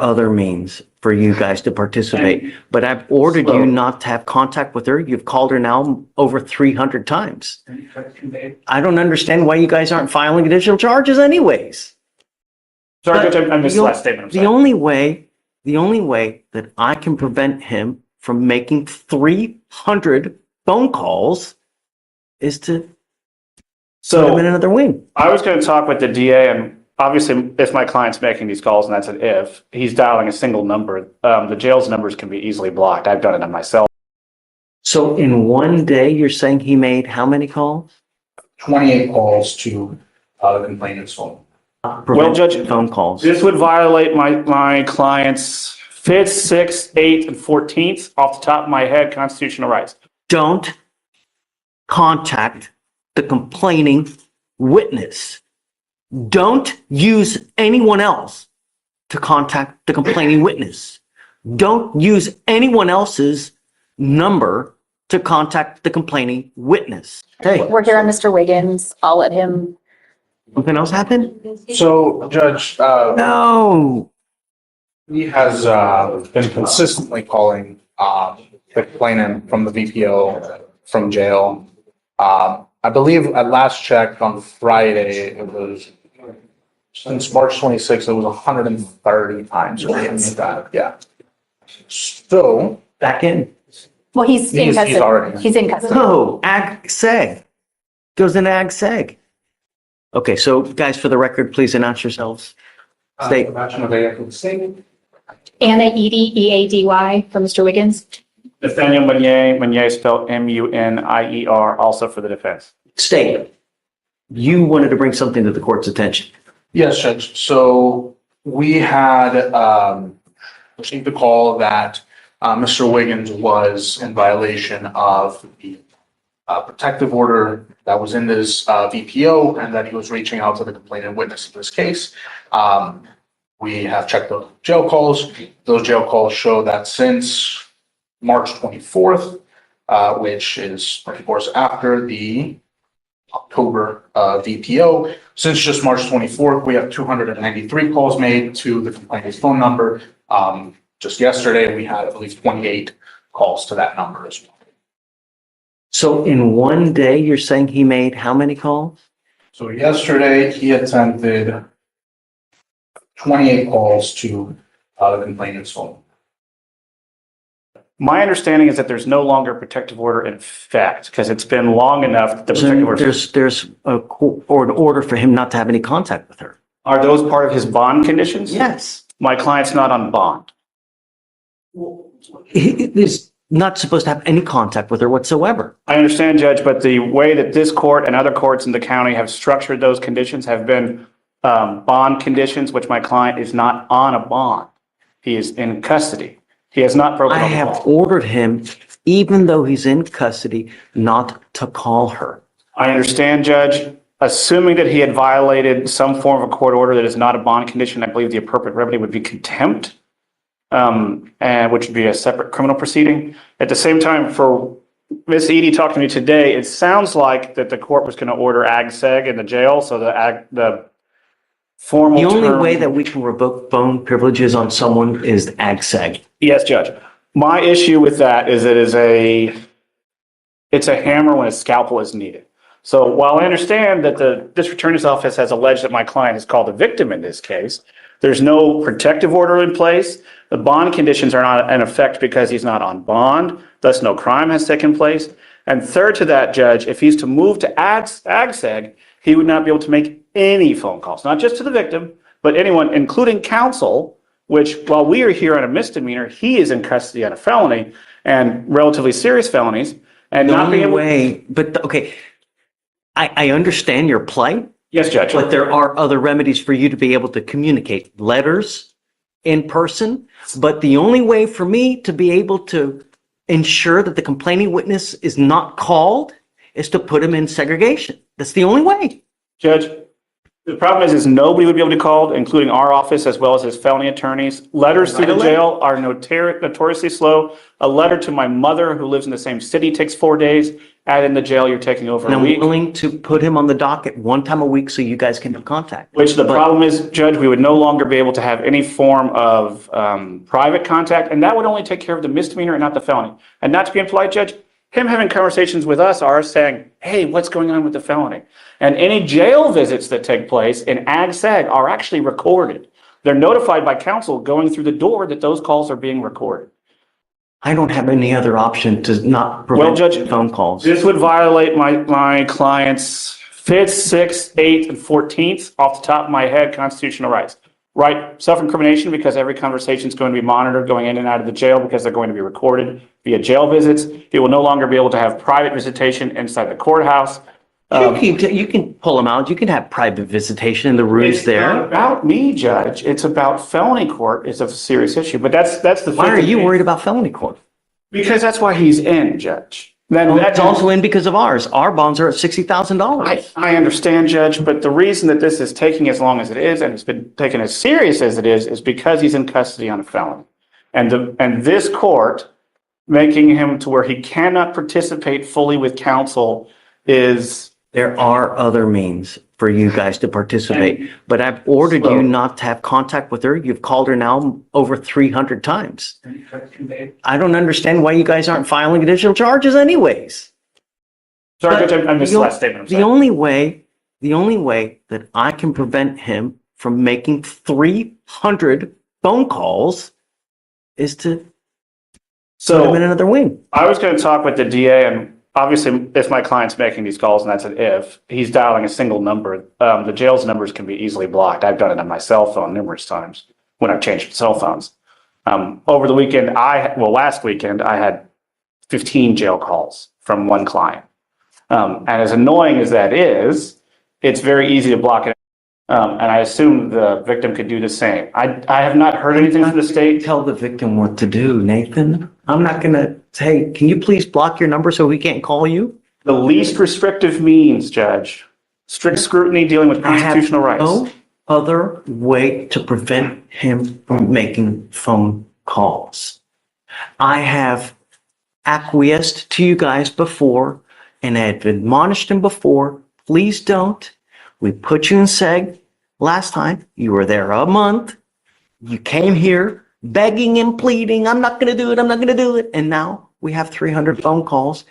other means for you guys to participate, but I've ordered you not to have contact with her. You've called her now over 300 times. I don't understand why you guys aren't filing additional charges anyways. Sorry, Judge, I missed the last statement. The only way that I can prevent him from making 300 phone calls is to put him in another wing. I was going to talk with the DA, and obviously, if my client's making these calls, and that's an if, he's dialing a single number, the jail's numbers can be easily blocked. I've done it on myself. So in one day, you're saying he made how many calls? 28 calls to the complainant's phone. Well, Judge, phone calls. This would violate my client's 5th, 6th, 8th, and 14th, off the top of my head, constitutional rights. Don't contact the complaining witness. Don't use anyone else to contact the complaining witness. Don't use anyone else's number to contact the complaining witness. Hey, We're here on Mr. Wiggins. I'll let him. something else happened? So, Judge, No. he has been consistently calling the complainant from the VPO from jail. I believe at last check on Friday, it was since March 26th, it was 130 times. Or something like that. Yeah. So Back in. Well, he's in He's custody. already- He's in custody. Oh, ag seg. Goes in ag seg. Okay, so guys, for the record, please announce yourselves. State. Anna Edie, EADY, for Mr. Wiggins. Nathaniel Meunier spelled Munier, also for the defense. State. You wanted to bring something to the court's attention. Yes, Judge. So we had received a call that Mr. Wiggins was in violation of the protective order that was in this VPO, and that he was reaching out to the complainant witness in this case. We have checked the jail calls. Those jail calls show that since March 24th, which is, of course, after the October VPO. Since just March 24th, we have 293 calls made to the complainant's phone number. Just yesterday, we had, I believe, 28 calls to that number as well. So in one day, you're saying he made how many calls? So yesterday, he attempted 28 calls to the complainant's phone. My understanding is that there's no longer a protective order in effect because it's been long enough. That the protective order. There's an order for him not to have any contact with her. Are those part of his bond conditions? Yes. My client's not on bond. He is not supposed to have any contact with her whatsoever. I understand, Judge, but the way that this court and other courts in the county have structured those conditions have been bond conditions, which my client is not on a bond. He is in custody. He has not broken I the have law. ordered him, even though he's in custody, not to call her. I understand, Judge. Assuming that he had violated some form of a court order that is not a bond condition, I believe the appropriate remedy would be contempt, and which would be a separate criminal proceeding. At the same time, for Ms. Edie talking to me today, it sounds like that the court was going to order ag seg in the jail, so the formal The only term- way that we can revoke phone privileges on someone is ag seg. Yes, Judge. My issue with that is it's a hammer when a scalpel is needed. So while I understand that the district attorney's office has alleged that my client is called a victim in this case, there's no protective order in place. The bond conditions are not in effect because he's not on bond, thus no crime has taken place. And third to that, Judge, if he's to move to ag seg, he would not be able to make any phone calls, not just to the victim, but anyone, including counsel, which while we are here on a misdemeanor, he is in custody on a felony and relatively serious felonies, and The not only being able. way, okay, I understand your plight, Yes, Judge. but there are other remedies for you to be able to communicate. Letters, in person, but the only way for me to be able to ensure that the complaining witness is not called is to put him in segregation. That's the only way. Judge, the problem is nobody would be able to be called, including our office as well as his felony attorneys. Letters through the jail are notoriously slow. A letter to my mother who lives in the same city takes 4 days. add in the jail, you're taking over And a I'm week. willing to put him on the docket one time a week so you guys can have contact. Which the But- problem is, Judge, we would no longer be able to have any form of private contact, and that would only take care of the misdemeanor and not the felony. And not to be impolite, Judge, him having conversations with us are saying, hey, what's going on with the felony? And any jail visits that take place in ag-seg are actually recorded. They're notified by counsel going through the door that those calls are being recorded. I don't have any other option to not Well, prevent Judge, phone calls. this would violate my client's 5th, 6th, 8th, and 14th off the top of my head constitutional rights. Right, self-incrimination because every conversation is going to be monitored going in and out of the jail because they're going to be recorded via jail visits. He will no longer be able to have private visitation inside the courthouse. You can pull them out. You can have private visitation in the rooms It's not there. about me, Judge. It's about felony court is a serious issue, but that's the. Why are fifth you thing. worried about felony court? Because that's why he's in, Judge. Then Well, that- it's also in because of ours. Our bonds are at $60,000. I understand, Judge, but the reason that this is taking as long as it is, and it's been taken as serious as it is because he's in custody on a felony. And this court making him to where he cannot participate fully with counsel is. There are other means for you guys to participate, but I've ordered So- you not to have contact with her. You've called her now over 300 times. I don't understand why you guys aren't filing additional charges anyways. Sorry, But Judge, I missed the the- last statement. I'm The sorry. only way that I can prevent him from making 300 phone calls is to put him So in another wing. I was going to talk with the DA, and obviously, if my client's making these calls, and that's an if, he's dialing a single number, the jail's numbers can be easily blocked. I've done it on my cell phone numerous times when I've changed cell phones. Over the weekend, last weekend, I had 15 jail calls from one client. And as annoying as that is, it's very easy to block it. And I assume the victim could do the same. I have not heard anything from the state. Tell the victim what to do, Nathan. I'm not gonna say, can you please block your number so we can't call you? The least restrictive means, Judge, strict scrutiny dealing with I have constitutional rights. no other way to prevent him from making phone calls. I have acquiesced to you guys before and I have admonished him before, please don't. We put you in seg last time. You were there a month. You came here begging and pleading, I'm not going to do it, I'm not going to do it. And now we have 300 phone calls.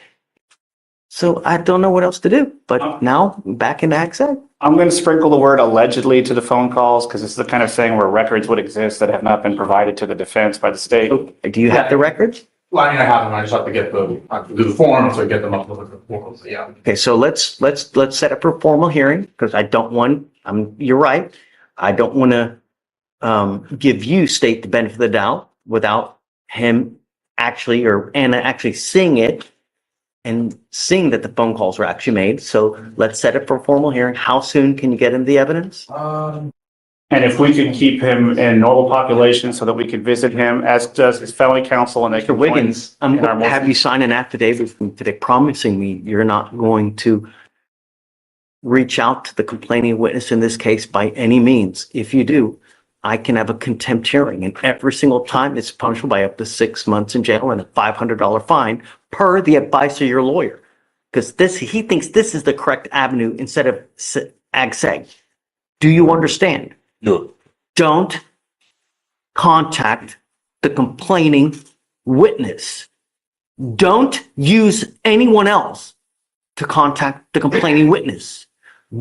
So I don't know what else to do, but now back in access. I'm going to sprinkle the word allegedly to the phone calls because this is the kind of thing where records would exist that have not been provided to the defense by the state. Do you have the records? Well, I mean, I have them, I just have to get I have to do the form, so I get them up with the forms, yeah. Okay, so let's set up a formal hearing because I don't want, you're right. I don't want to give you state the benefit of the doubt without him actually or Anna actually seeing it and seeing that the phone calls were actually made. So let's set up for a formal hearing. How soon can you get him the evidence? And if we could keep him in normal population so that we could visit him, as does his felony counsel, and they Mr. can. Wiggins, I'm in our going to have motion. you sign an affidavit from me today promising me you're not going to reach out to the complaining witness in this case by any means. If you do, I can have a contempt hearing, and every single time it's punishable by up to 6 months in jail and a $500 fine per the advice of your lawyer. Because he thinks this is the correct avenue instead of ag-seg. Do you understand? No. Don't contact the complaining witness. Don't use anyone else to contact the complaining witness.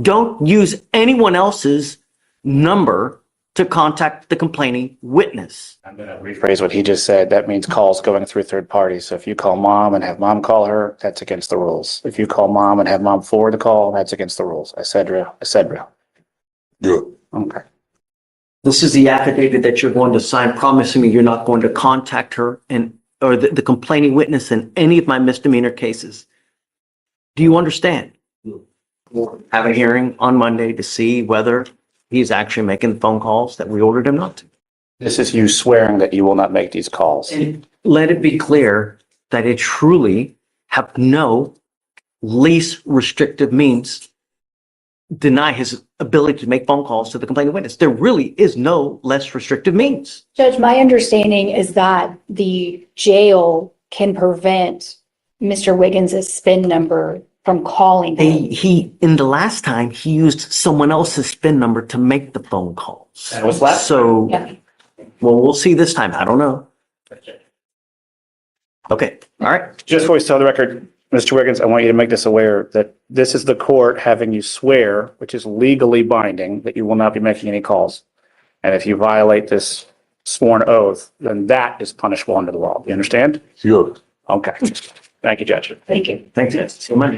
Don't use anyone else's number to contact the complaining witness. I'm going to rephrase what he just said. That means calls going through third parties. So if you call mom and have mom call her, that's against the rules. If you call mom and have mom forward the call, that's against the rules. I said real. Good. Okay. This is the affidavit that you're going to sign promising me you're not going to contact her or the complaining witness in any of my misdemeanor cases. Do you understand? We'll have a hearing on Monday to see whether he's actually making the phone calls that we ordered him not to. This is you swearing that you will not make these calls. And let it be clear that I truly have no least restrictive means deny his ability to make phone calls to the complaining witness. There really is no less restrictive means. Judge, my understanding is that the jail can prevent Mr. Wiggins' SPIN number from calling him. In the last time, he used someone else's SPIN number to make the phone calls. That was last So, Yeah. well, we'll see this time. I don't know. Okay, all right. Just for the record, Mr. Wiggins, I want you to make this aware that this is the court having you swear, which is legally binding, that you will not be making any calls. And if you violate this sworn oath, then that is punishable under the law. You understand? Good. Okay. Thank you, Judge. Thank you. Thanks, guys. See you Monday.